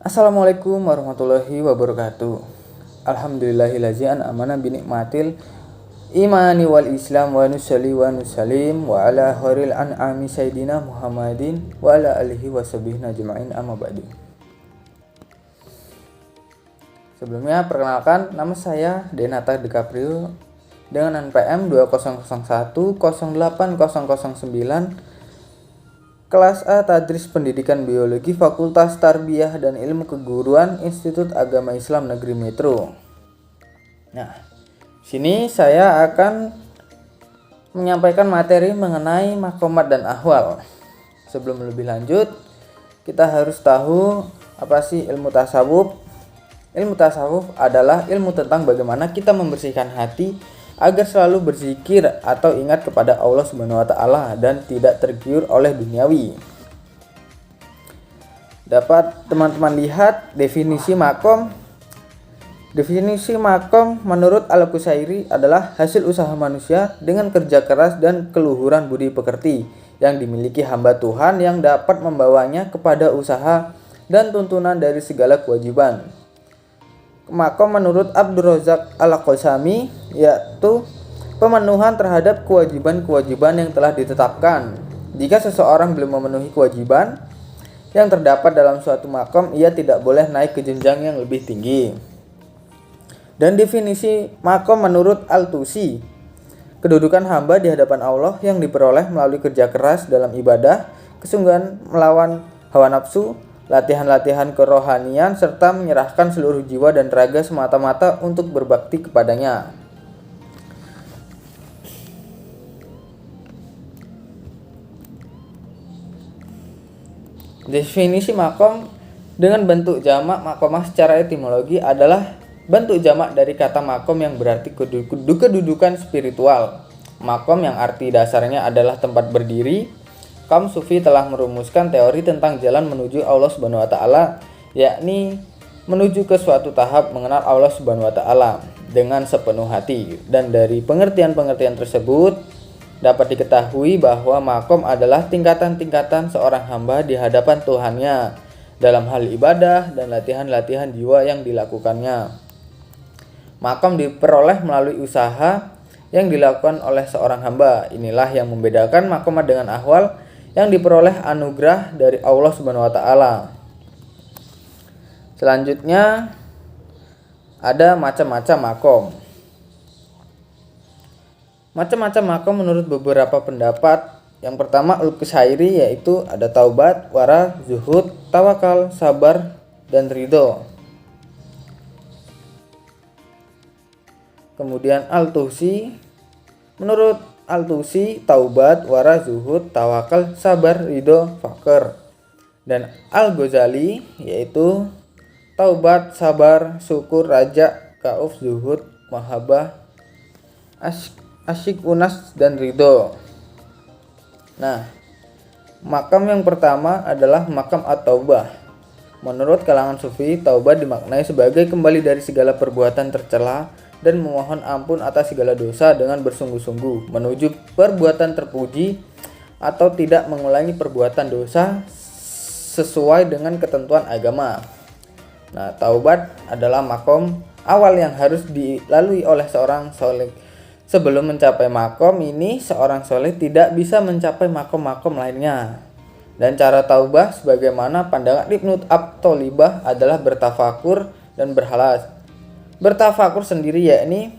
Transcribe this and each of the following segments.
Assalamualaikum warahmatullahi wabarakatuh. Alhamdulillahillazi an'amana binikmatil imani wal islam wa nusalli wa nusallim wa ala khairil an'ami sayyidina Muhammadin wa ala alihi wa sahbihi najma'in amma ba'du. Sebelumnya perkenalkan, nama saya Denata DiCaprio dengan NPM 2001-08009, Kelas A Tadris Pendidikan Biologi Fakultas Tarbiyah dan Ilmu Keguruan Institut Agama Islam Negeri Metro. Nah, sini saya akan menyampaikan materi mengenai makomat dan ahwal. Sebelum lebih lanjut, kita harus tahu apa sih ilmu tasawuf. Ilmu tasawuf adalah ilmu tentang bagaimana kita membersihkan hati agar selalu berzikir atau ingat kepada Allah Subhanahu wa taala dan tidak tergiur oleh duniawi. Dapat teman-teman lihat definisi makom. Definisi makom menurut Al-Qusairi adalah hasil usaha manusia dengan kerja keras dan keluhuran budi pekerti yang dimiliki hamba Tuhan yang dapat membawanya kepada usaha dan tuntunan dari segala kewajiban. Makom menurut Abdul Razak Al-Qasami yaitu pemenuhan terhadap kewajiban-kewajiban yang telah ditetapkan. Jika seseorang belum memenuhi kewajiban yang terdapat dalam suatu makom, ia tidak boleh naik ke jenjang yang lebih tinggi. Dan definisi makom menurut Al-Tusi, kedudukan hamba di hadapan Allah yang diperoleh melalui kerja keras dalam ibadah, kesungguhan melawan hawa nafsu, latihan-latihan kerohanian, serta menyerahkan seluruh jiwa dan raga semata-mata untuk berbakti kepadanya. Definisi makom dengan bentuk jamak makomah secara etimologi adalah bentuk jamak dari kata makom yang berarti kedudukan spiritual. Makom yang arti dasarnya adalah tempat berdiri. Kaum Sufi telah merumuskan teori tentang jalan menuju Allah Subhanahu wa taala, yakni menuju ke suatu tahap mengenal Allah Subhanahu wa taala dengan sepenuh hati. Dan dari pengertian-pengertian tersebut dapat diketahui bahwa makom adalah tingkatan-tingkatan seorang hamba di hadapan Tuhannya dalam hal ibadah dan latihan-latihan jiwa yang dilakukannya. Makom diperoleh melalui usaha yang dilakukan oleh seorang hamba. Inilah yang membedakan makomat dengan ahwal yang diperoleh anugerah dari Allah Subhanahu wa taala. Selanjutnya ada macam-macam makom. Macam-macam makom menurut beberapa pendapat. Yang pertama Al-Qusairi yaitu ada taubat, wara, zuhud, tawakal, sabar, dan ridho. Kemudian Al-Tusi, menurut Al-Tusi, taubat, wara, zuhud, tawakal, sabar, ridho, fakir. Dan Al-Ghazali yaitu taubat, sabar, syukur, raja, kauf, zuhud, mahabbah, asyik, unas, dan ridho. Nah, makam yang pertama adalah makam at-taubah. Menurut kalangan sufi, taubat dimaknai sebagai kembali dari segala perbuatan tercela dan memohon ampun atas segala dosa dengan bersungguh-sungguh menuju perbuatan terpuji atau tidak mengulangi perbuatan dosa sesuai dengan ketentuan agama. Nah, taubat adalah makom awal yang harus dilalui oleh seorang soleh. Sebelum mencapai makom ini, seorang soleh tidak bisa mencapai makom-makom lainnya. Dan cara taubah sebagaimana pandangan Ibnu At-Thalibah adalah bertafakur dan berhalas. Bertafakur sendiri yakni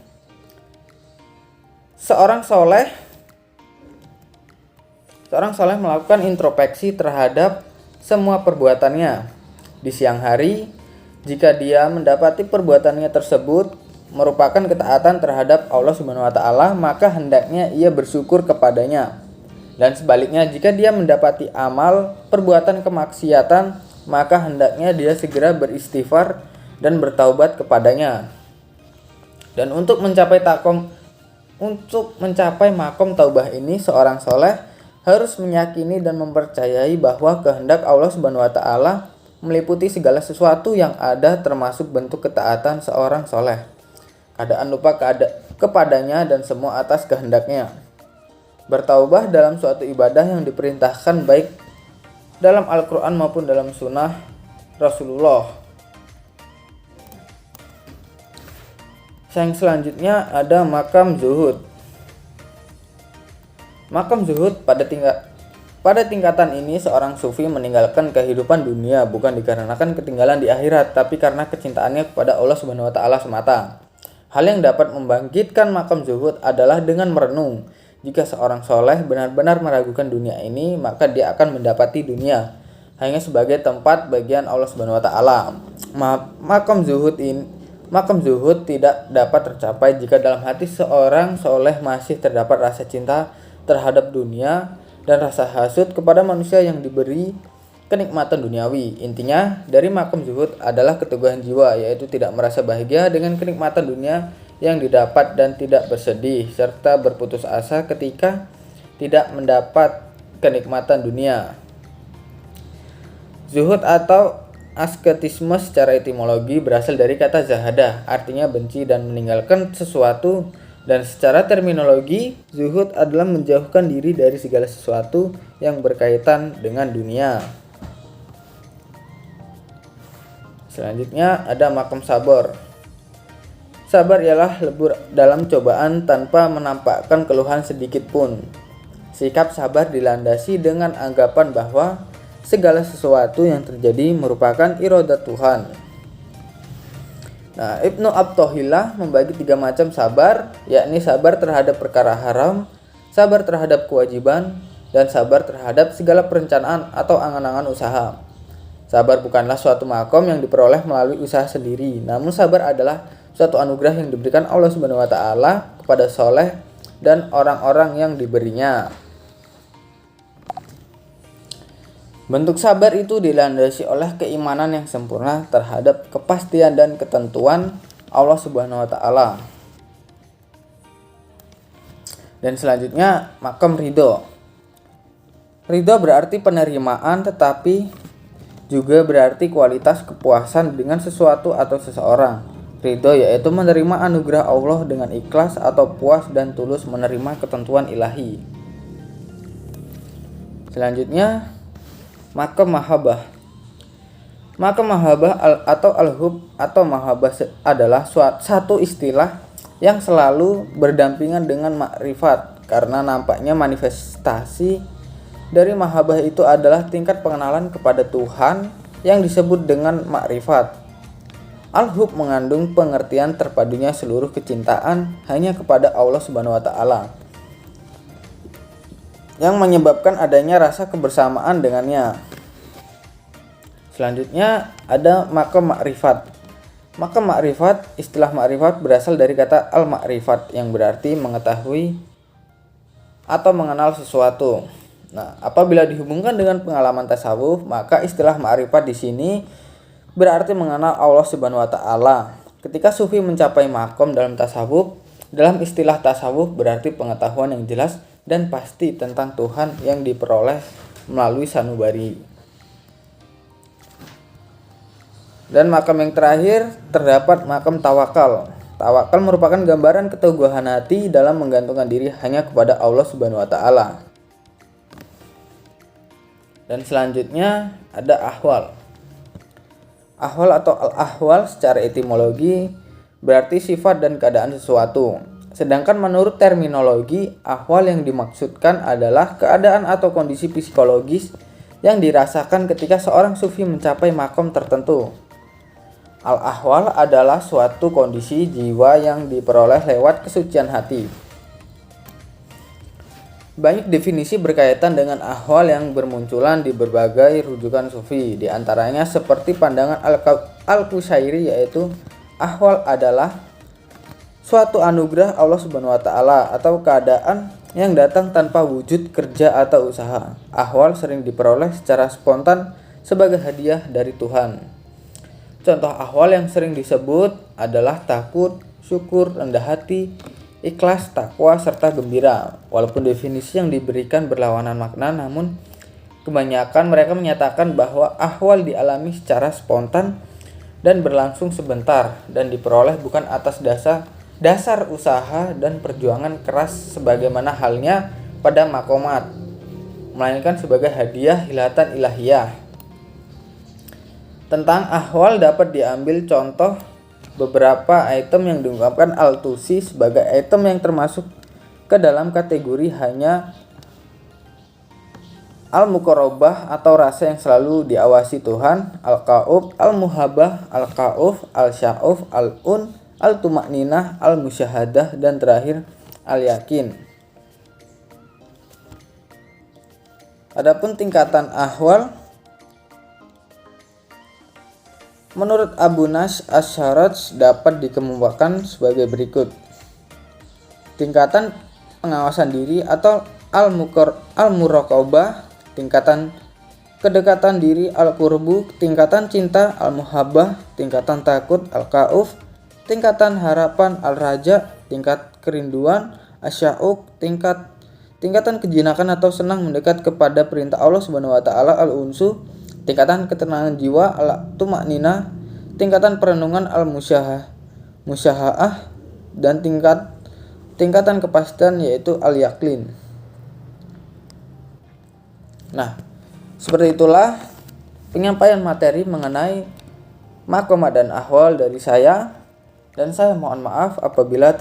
seorang soleh melakukan introspeksi terhadap semua perbuatannya. Di siang hari, jika dia mendapati perbuatannya tersebut merupakan ketaatan terhadap Allah Subhanahu wa taala, maka hendaknya ia bersyukur kepadanya. Dan sebaliknya, jika dia mendapati amal perbuatan kemaksiatan, maka hendaknya dia segera beristighfar dan bertaubat kepadanya. Dan untuk mencapai makom taubah ini, seorang soleh harus meyakini dan mempercayai bahwa kehendak Allah Subhanahu wa taala meliputi segala sesuatu yang ada, termasuk bentuk ketaatan seorang soleh, keadaan lupa kepadanya, dan semua atas kehendaknya. Bertaubah dalam suatu ibadah yang diperintahkan baik dalam Al-Quran maupun dalam sunnah Rasulullah. Yang selanjutnya ada makam zuhud. Makam zuhud pada tingkatan ini seorang sufi meninggalkan kehidupan dunia bukan dikarenakan ketinggalan di akhirat, tapi karena kecintaannya kepada Allah Subhanahu wa taala semata. Hal yang dapat membangkitkan makam zuhud adalah dengan merenung. Jika seorang soleh benar-benar meragukan dunia ini, maka dia akan mendapati dunia hanya sebagai tempat bagian Allah Subhanahu wa taala. Makam zuhud tidak dapat tercapai jika dalam hati seorang soleh masih terdapat rasa cinta terhadap dunia dan rasa hasud kepada manusia yang diberi kenikmatan duniawi. Intinya dari makam zuhud adalah keteguhan jiwa, yaitu tidak merasa bahagia dengan kenikmatan dunia yang didapat dan tidak bersedih serta berputus asa ketika tidak mendapat kenikmatan dunia. Zuhud atau asketisme secara etimologi berasal dari kata zahadah, artinya benci dan meninggalkan sesuatu, dan secara terminologi zuhud adalah menjauhkan diri dari segala sesuatu yang berkaitan dengan dunia. Selanjutnya ada makam sabar. Sabar ialah lebur dalam cobaan tanpa menampakkan keluhan sedikit pun. Sikap sabar dilandasi dengan anggapan bahwa segala sesuatu yang terjadi merupakan iradah Tuhan. Nah, Ibnu Athaillah membagi 3 macam sabar, yakni sabar terhadap perkara haram, sabar terhadap kewajiban, dan sabar terhadap segala perencanaan atau angan-angan usaha. Sabar bukanlah suatu makom yang diperoleh melalui usaha sendiri, namun sabar adalah suatu anugerah yang diberikan Allah Subhanahu wa taala kepada soleh dan orang-orang yang diberinya. Bentuk sabar itu dilandasi oleh keimanan yang sempurna terhadap kepastian dan ketentuan Allah Subhanahu wa taala. Dan selanjutnya makam ridho. Ridho berarti penerimaan, tetapi juga berarti kualitas kepuasan dengan sesuatu atau seseorang. Ridho yaitu menerima anugerah Allah dengan ikhlas atau puas dan tulus menerima ketentuan ilahi. Selanjutnya makam mahabbah. Makam mahabbah atau al-hub atau mahabbah adalah satu istilah yang selalu berdampingan dengan makrifat, karena nampaknya manifestasi dari mahabbah itu adalah tingkat pengenalan kepada Tuhan yang disebut dengan makrifat. Al-hub mengandung pengertian terpadunya seluruh kecintaan hanya kepada Allah Subhanahu wa taala, yang menyebabkan adanya rasa kebersamaan dengannya. Selanjutnya ada makam makrifat. Makam makrifat, istilah makrifat berasal dari kata al-makrifat yang berarti mengetahui atau mengenal sesuatu. Nah, apabila dihubungkan dengan pengalaman tasawuf, maka istilah makrifat di sini berarti mengenal Allah Subhanahu wa taala. Ketika sufi mencapai makom dalam tasawuf, dalam istilah tasawuf berarti pengetahuan yang jelas dan pasti tentang Tuhan yang diperoleh melalui sanubari. Dan makam yang terakhir terdapat makam tawakal. Tawakal merupakan gambaran keteguhan hati dalam menggantungkan diri hanya kepada Allah Subhanahu wa taala. Dan selanjutnya ada ahwal. Ahwal atau al-ahwal secara etimologi berarti sifat dan keadaan sesuatu. Sedangkan menurut terminologi, ahwal yang dimaksudkan adalah keadaan atau kondisi psikologis yang dirasakan ketika seorang sufi mencapai makom tertentu. Al-ahwal adalah suatu kondisi jiwa yang diperoleh lewat kesucian hati. Banyak definisi berkaitan dengan ahwal yang bermunculan di berbagai rujukan sufi. Di antaranya seperti pandangan Al-Qushairi, yaitu ahwal adalah suatu anugerah Allah Subhanahu wa taala atau keadaan yang datang tanpa wujud kerja atau usaha. Ahwal sering diperoleh secara spontan sebagai hadiah dari Tuhan. Contoh ahwal yang sering disebut adalah takut, syukur, rendah hati, ikhlas, takwa, serta gembira. Walaupun definisi yang diberikan berlawanan makna, namun kebanyakan mereka menyatakan bahwa ahwal dialami secara spontan dan berlangsung sebentar dan diperoleh bukan atas dasar usaha dan perjuangan keras sebagaimana halnya pada makomat, melainkan sebagai hadiah hilatan ilahiyah. Tentang ahwal dapat diambil contoh beberapa item yang diungkapkan Al-Tusi sebagai item yang termasuk ke dalam kategori hanya al-muqarrabah atau rasa yang selalu diawasi Tuhan, al-qaub, al-muhabah, al-qauf, al-sya'uf, al-un, al-tumakninah, al-musyahadah, dan terakhir al-yakin. Adapun tingkatan ahwal menurut Abu Nash Asy-Syaraj dapat dikemukakan sebagai berikut. Tingkatan pengawasan diri atau al-muraqabah, tingkatan kedekatan diri al-qurbu, tingkatan cinta al-muhabbah, tingkatan takut al-khauf, tingkatan harapan al-raja, tingkat kerinduan asyauq, tingkatan kejinakan atau senang mendekat kepada perintah Allah Subhanahu wa taala al-unsu, tingkatan ketenangan jiwa al-tumakninah, tingkatan perenungan al-musyahaah, dan tingkatan kepastian yaitu al-yaqin. Nah, seperti itulah penyampaian materi mengenai maqamat dan ahwal dari saya, dan saya mohon maaf apabila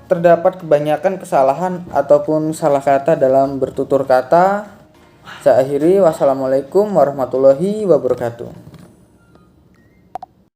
terdapat kebanyakan kesalahan ataupun salah kata dalam bertutur kata. Saya akhiri, wassalamualaikum warahmatullahi wabarakatuh.